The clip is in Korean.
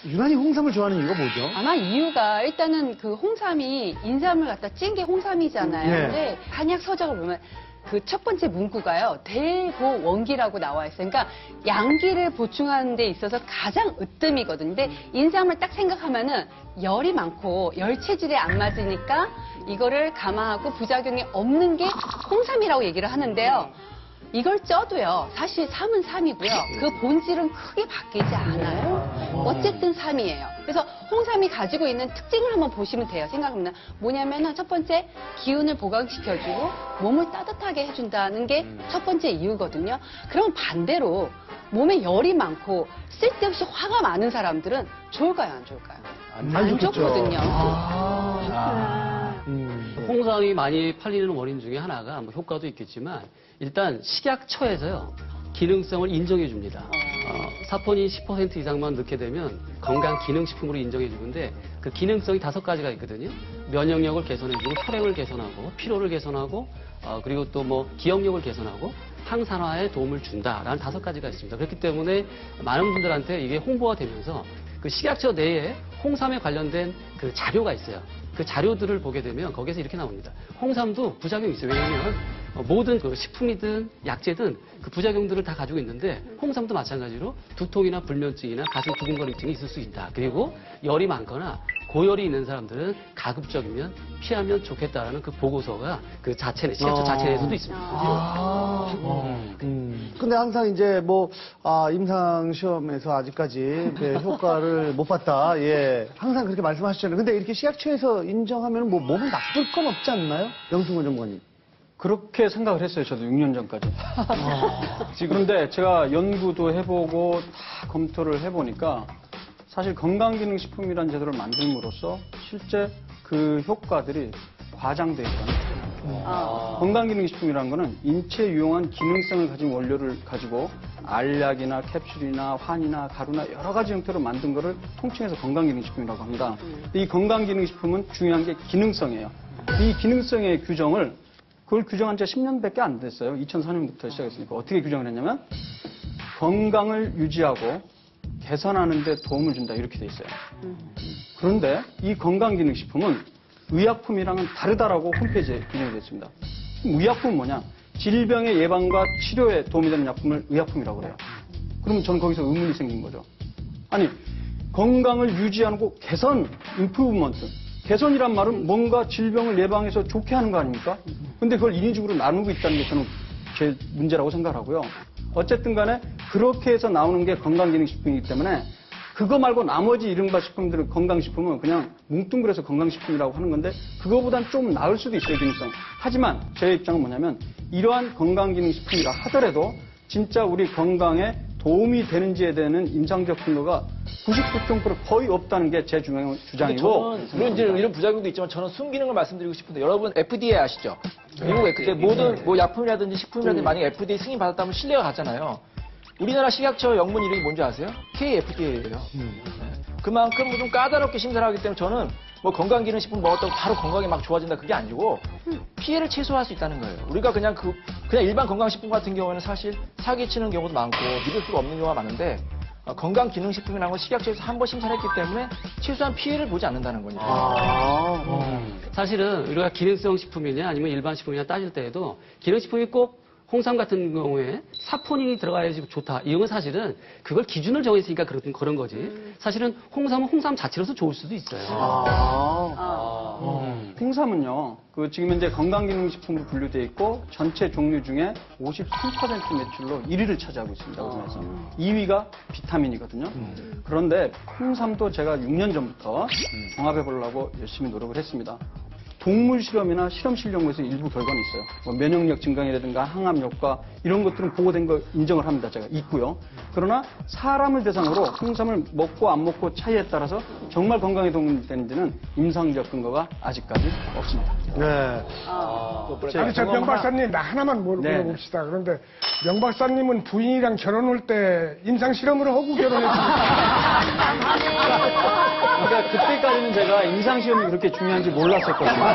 유난히 홍삼을 좋아하는 이유가 뭐죠? 아마 이유가 일단은 그 홍삼이 인삼을 갖다 찐 게 홍삼이잖아요. 네. 근데 한약 서적을 보면 그 첫 번째 문구가요. 대보원기라고 나와 있어요. 그러니까 양기를 보충하는 데 있어서 가장 으뜸이거든요. 근데 인삼을 딱 생각하면은 열이 많고 열 체질에 안 맞으니까 이거를 감안하고 부작용이 없는 게 홍삼이라고 얘기를 하는데요. 이걸 쪄도요. 사실 삼은 삼이고요. 그 본질은 크게 바뀌지 않아요. 어쨌든 삼이에요. 그래서 홍삼이 가지고 있는 특징을 한번 보시면 돼요. 생각하면 뭐냐면은 첫 번째 기운을 보강시켜주고 몸을 따뜻하게 해준다는 게 첫 번째 이유거든요. 그럼 반대로 몸에 열이 많고 쓸데없이 화가 많은 사람들은 좋을까요, 안 좋을까요? 안 좋거든요. 홍삼이 많이 팔리는 원인 중에 하나가 뭐 효과도 있겠지만 일단 식약처에서요 기능성을 인정해 줍니다. 사포닌 10% 이상만 넣게 되면 건강 기능식품으로 인정해 주는데 그 기능성이 5가지가 있거든요. 면역력을 개선해주고 혈행을 개선하고 피로를 개선하고 그리고 또 뭐 기억력을 개선하고 항산화에 도움을 준다라는 5가지가 있습니다. 그렇기 때문에 많은 분들한테 이게 홍보가 되면서 그 식약처 내에 홍삼에 관련된 그 자료가 있어요. 그 자료들을 보게 되면 거기에서 이렇게 나옵니다. 홍삼도 부작용이 있어요. 왜냐하면 모든 그 식품이든 약재든 그 부작용들을 다 가지고 있는데 홍삼도 마찬가지로 두통이나 불면증이나 가슴 두근거림증이 있을 수 있다. 그리고 열이 많거나 고열이 있는 사람들은 가급적이면 피하면 좋겠다라는 그 보고서가 그 자체 식약처 자체 내에서도 있습니다. 근데 항상 이제 뭐, 임상 시험에서 아직까지 효과를 못 봤다. 예. 항상 그렇게 말씀하시잖아요. 근데 이렇게 식약처에서 인정하면 뭐 몸에 나쁠 건 없지 않나요? 영승원 전문가님. 그렇게 생각을 했어요. 저도 6년 전까지. 그런데 제가 연구도 해보고 다 검토를 해보니까 사실 건강기능식품이라는 제도를 만듦으로써 실제 그 효과들이 과장되어 있다는 거예요. 건강기능식품이라는 거는 인체에 유용한 기능성을 가진 원료를 가지고 알약이나 캡슐이나 환이나 가루나 여러 가지 형태로 만든 거를 통칭해서 건강기능식품이라고 합니다. 근데 이 건강기능식품은 중요한 게 기능성이에요. 이 기능성의 규정을 그걸 규정한 지 10년밖에 안 됐어요. 2004년부터 시작했으니까. 어떻게 규정을 했냐면 건강을 유지하고 개선하는 데 도움을 준다 이렇게 돼 있어요. 그런데 이 건강기능식품은 의약품이랑은 다르다라고 홈페이지에 규정이 되어 있습니다. 의약품은 뭐냐? 질병의 예방과 치료에 도움이 되는 약품을 의약품이라고 그래요. 그러면 저는 거기서 의문이 생긴 거죠. 아니 건강을 유지하고 개선, 임프루브먼트. 개선이란 말은 뭔가 질병을 예방해서 좋게 하는 거 아닙니까? 근데 그걸 인위적으로 나누고 있다는 게 저는 제 문제라고 생각하고요. 어쨌든 간에 그렇게 해서 나오는 게 건강기능식품이기 때문에 그거 말고 나머지 이른바 식품들은 건강식품은 그냥 뭉뚱그려서 건강식품이라고 하는 건데 그거보단 좀 나을 수도 있어요, 기능성. 하지만 제 입장은 뭐냐면 이러한 건강기능식품이라 하더라도 진짜 우리 건강에 도움이 되는지에 대한 임상적 근거가 99.9% 거의 없다는 게 제 주장이고. 저는 물론 이제 이런 부작용도 있지만 저는 순기능을 말씀드리고 싶은데 여러분 FDA 아시죠? 미국 FDA 모든 뭐 약품이라든지 식품이라든지 만약에 FDA 승인 받았다면 신뢰가 가잖아요. 우리나라 식약처 영문 이름이 뭔지 아세요? KFDA예요. 그만큼 좀 까다롭게 심사를 하기 때문에 저는 뭐 건강기능식품 먹었다고 바로 건강이 막 좋아진다 그게 아니고 피해를 최소화할 수 있다는 거예요. 우리가 그냥 일반 건강식품 같은 경우에는 사실 사기치는 경우도 많고 믿을 수가 없는 경우가 많은데 건강기능식품이라는 건 식약처에서 한 번 심사를 했기 때문에 최소한 피해를 보지 않는다는 거니까. 사실은 우리가 기능성 식품이냐 아니면 일반 식품이냐 따질 때에도 기능식품이 꼭 홍삼 같은 경우에 사포닌이 들어가야지 좋다. 이건 사실은 그걸 기준을 정했으니까 그런 거지. 사실은 홍삼은 홍삼 자체로서 좋을 수도 있어요. 홍삼은요, 지금 현재 건강기능식품으로 분류되어 있고 전체 종류 중에 53% 매출로 1위를 차지하고 있습니다. 우리나라에서. 2위가 비타민이거든요. 그런데 홍삼도 제가 6년 전부터 종합해보려고 열심히 노력을 했습니다. 동물 실험이나 실험실 연구에서 일부 결과는 있어요. 뭐 면역력 증강이라든가 항암 효과 이런 것들은 보고된 거 인정을 합니다. 제가 있고요. 그러나 사람을 대상으로 홍삼을 먹고 안 먹고 차이에 따라서 정말 건강에 도움이 되는지는 임상적 근거가 아직까지 없습니다. 네. 아니, 저 명 박사님, 나 하나만 물어봅시다. 그런데 명 박사님은 부인이랑 결혼할 때 임상실험으로 하고 결혼했습니다. 그러니까 그때까지는 제가 임상시험이 그렇게 중요한지 몰랐었거든요.